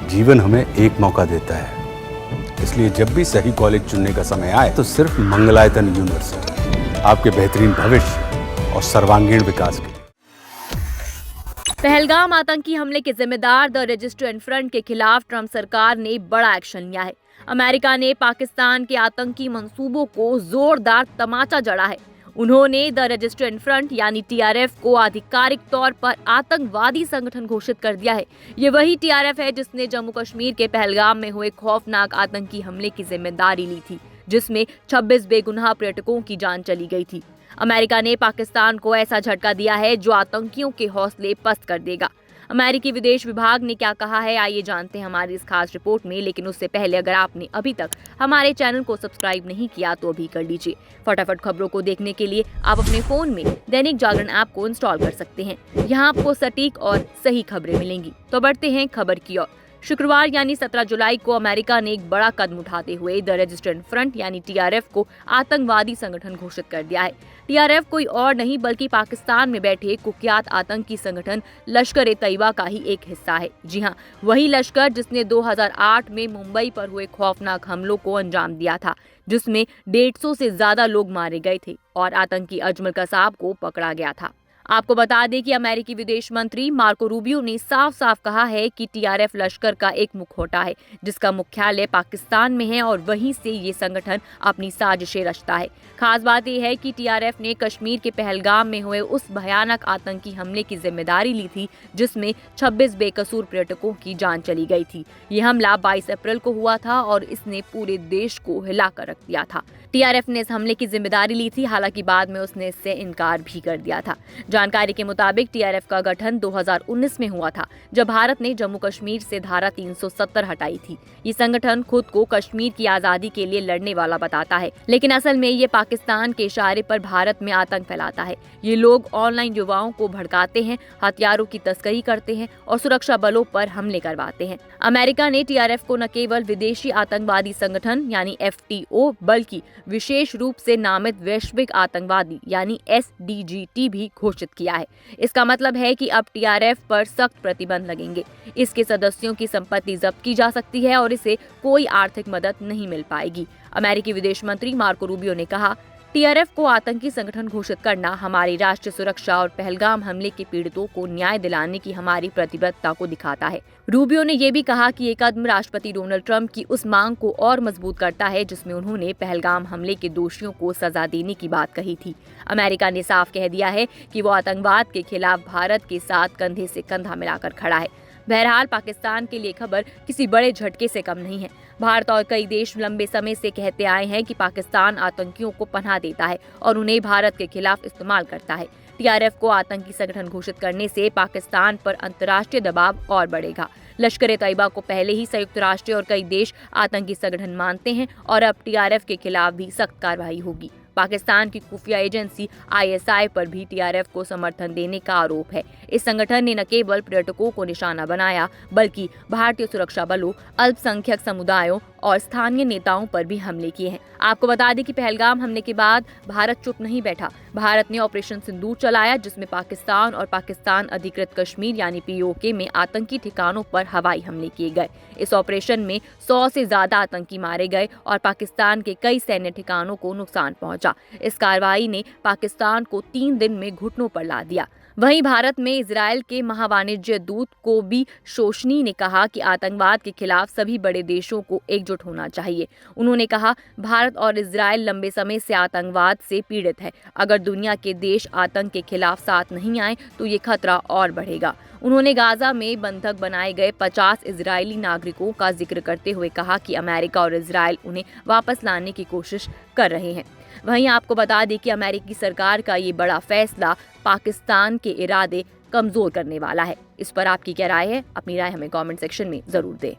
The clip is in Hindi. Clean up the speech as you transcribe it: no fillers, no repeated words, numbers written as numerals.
जीवन हमें एक मौका देता है, इसलिए जब भी सही कॉलेज चुनने का समय आए तो सिर्फ मंगलायतन यूनिवर्सिटी आपके बेहतरीन भविष्य और सर्वांगीण विकास के लिए। पहलगाम आतंकी हमले के जिम्मेदार द रेजिस्टेंट फ्रंट के खिलाफ ट्रंप सरकार ने बड़ा एक्शन लिया है। अमेरिका ने पाकिस्तान के आतंकी मंसूबों को जोरदार तमाचा जड़ा है। उन्होंने द रेजिस्टेंट फ्रंट यानी टीआरएफ को आधिकारिक तौर पर आतंकवादी संगठन घोषित कर दिया है। ये वही टीआरएफ है जिसने जम्मू कश्मीर के पहलगाम में हुए खौफनाक आतंकी हमले की जिम्मेदारी ली थी, जिसमें 26 बेगुनाह पर्यटकों की जान चली गई थी। अमेरिका ने पाकिस्तान को ऐसा झटका दिया है जो आतंकियों के हौसले पस्त कर देगा। अमेरिकी विदेश विभाग ने क्या कहा है, आइए जानते हैं हमारी इस खास रिपोर्ट में। लेकिन उससे पहले अगर आपने अभी तक हमारे चैनल को सब्सक्राइब नहीं किया तो अभी कर लीजिए। फटाफट खबरों को देखने के लिए आप अपने फोन में दैनिक जागरण ऐप को इंस्टॉल कर सकते हैं। यहाँ आपको सटीक और सही खबरें मिलेंगी। तो बढ़ते हैं खबर की ओर। शुक्रवार यानी 17 जुलाई को अमेरिका ने एक बड़ा कदम उठाते हुए द रेजिस्टेंट फ्रंट यानी टीआरएफ को आतंकवादी संगठन घोषित कर दिया है। टीआरएफ कोई और नहीं बल्कि पाकिस्तान में बैठे कुख्यात आतंकी संगठन लश्कर-ए-तैयबा का ही एक हिस्सा है। जी हां, वही लश्कर जिसने 2008 में मुंबई पर हुए खौफनाक हमलों को अंजाम दिया था, जिसमें 150 से ज्यादा लोग मारे गए थे और आतंकी अजमल कसाब को पकड़ा गया था। आपको बता दें कि अमेरिकी विदेश मंत्री मार्को रूबियो ने साफ साफ कहा है कि टीआरएफ लश्कर का एक मुखौटा है जिसका मुख्यालय पाकिस्तान में है और वहीं से ये संगठन अपनी साजिशें रचता है। खास बात यह है कि टीआरएफ ने कश्मीर के पहलगाम में हुए उस भयानक आतंकी हमले की जिम्मेदारी ली थी जिसमें 26 बेकसूर पर्यटकों की जान चली गई थी। ये हमला 22 अप्रैल को हुआ था और इसने पूरे देश को हिलाकर रख दिया था। टीआरएफ ने इस हमले की जिम्मेदारी ली थी, हालांकि बाद में उसने इससे इनकार भी कर दिया था। जानकारी के मुताबिक टीआरएफ का गठन 2019 में हुआ था, जब भारत ने जम्मू कश्मीर से धारा 370 हटाई थी। ये संगठन खुद को कश्मीर की आजादी के लिए लड़ने वाला बताता है, लेकिन असल में ये पाकिस्तान के इशारे पर भारत में आतंक फैलाता है। ये लोग ऑनलाइन युवाओं को भड़काते हैं, हथियारों की तस्करी करते हैं और सुरक्षा बलों पर हमले करवाते हैं। अमेरिका ने टीआरएफ को न केवल विदेशी आतंकवादी संगठन यानी एफटीओ बल्कि विशेष रूप से नामित वैश्विक आतंकवादी यानी एसडीजीटी भी घोषित किया है। इसका मतलब है कि अब टीआरएफ पर सख्त प्रतिबंध लगेंगे। इसके सदस्यों की संपत्ति जब्त की जा सकती है और इसे कोई आर्थिक मदद नहीं मिल पाएगी। अमेरिकी विदेश मंत्री मार्को रूबियो ने कहा, टीआरएफ को आतंकी संगठन घोषित करना हमारी राष्ट्रीय सुरक्षा और पहलगाम हमले के पीड़ितों को न्याय दिलाने की हमारी प्रतिबद्धता को दिखाता है। रूबियो ने यह भी कहा कि ये कदम राष्ट्रपति डोनाल्ड ट्रंप की उस मांग को और मजबूत करता है जिसमें उन्होंने पहलगाम हमले के दोषियों को सजा देने की बात कही थी। अमेरिका ने साफ कह दिया है कि वो आतंकवाद के खिलाफ भारत के साथ कंधे से कंधा मिलाकर खड़ा है। बहरहाल पाकिस्तान के लिए खबर किसी बड़े झटके से कम नहीं है। भारत और कई देश लंबे समय से कहते आए हैं कि पाकिस्तान आतंकियों को पनाह देता है और उन्हें भारत के खिलाफ इस्तेमाल करता है। टीआरएफ को आतंकी संगठन घोषित करने से पाकिस्तान पर अंतर्राष्ट्रीय दबाव और बढ़ेगा। लश्कर-ए-तैयबा को पहले ही संयुक्त राष्ट्र और कई देश आतंकी संगठन मानते हैं और अब टीआरएफ के खिलाफ भी सख्त कार्रवाई होगी। पाकिस्तान की खुफिया एजेंसी आईएसआई पर भी टीआरएफ को समर्थन देने का आरोप है। इस संगठन ने न केवल पर्यटकों को निशाना बनाया बल्कि भारतीय सुरक्षा बलों, अल्पसंख्यक समुदायों और स्थानीय नेताओं पर भी हमले किए हैं। आपको बता दें कि पहलगाम हमले के बाद भारत चुप नहीं बैठा। भारत ने ऑपरेशन सिंदूर चलाया जिसमें पाकिस्तान और पाकिस्तान अधिकृत कश्मीर यानी पीओके में आतंकी ठिकानों पर हवाई हमले किए गए। इस ऑपरेशन में 100 से ज्यादा आतंकी मारे गए और पाकिस्तान के कई सैन्य ठिकानों को नुकसान पहुंचा। इस कार्रवाई ने पाकिस्तान को 3 दिन में घुटनों पर ला दिया। वहीं भारत में इजरायल के महावाणिज्य दूत कोबी शोशनी ने कहा कि आतंकवाद के खिलाफ सभी बड़े देशों को एकजुट होना चाहिए। उन्होंने कहा, भारत और इजरायल लंबे समय से आतंकवाद से पीड़ित है। अगर दुनिया के देश आतंक के खिलाफ साथ नहीं आए तो ये खतरा और बढ़ेगा। उन्होंने गाजा में बंधक बनाए गए 50 इजरायली नागरिकों का जिक्र करते हुए कहा कि अमेरिका और इजरायल उन्हें वापस लाने की कोशिश कर रहे हैं। वहीं आपको बता दें कि अमेरिकी सरकार का ये बड़ा फैसला पाकिस्तान के इरादे कमजोर करने वाला है। इस पर आपकी क्या राय है? अपनी राय हमें कमेंट सेक्शन में जरूर दें।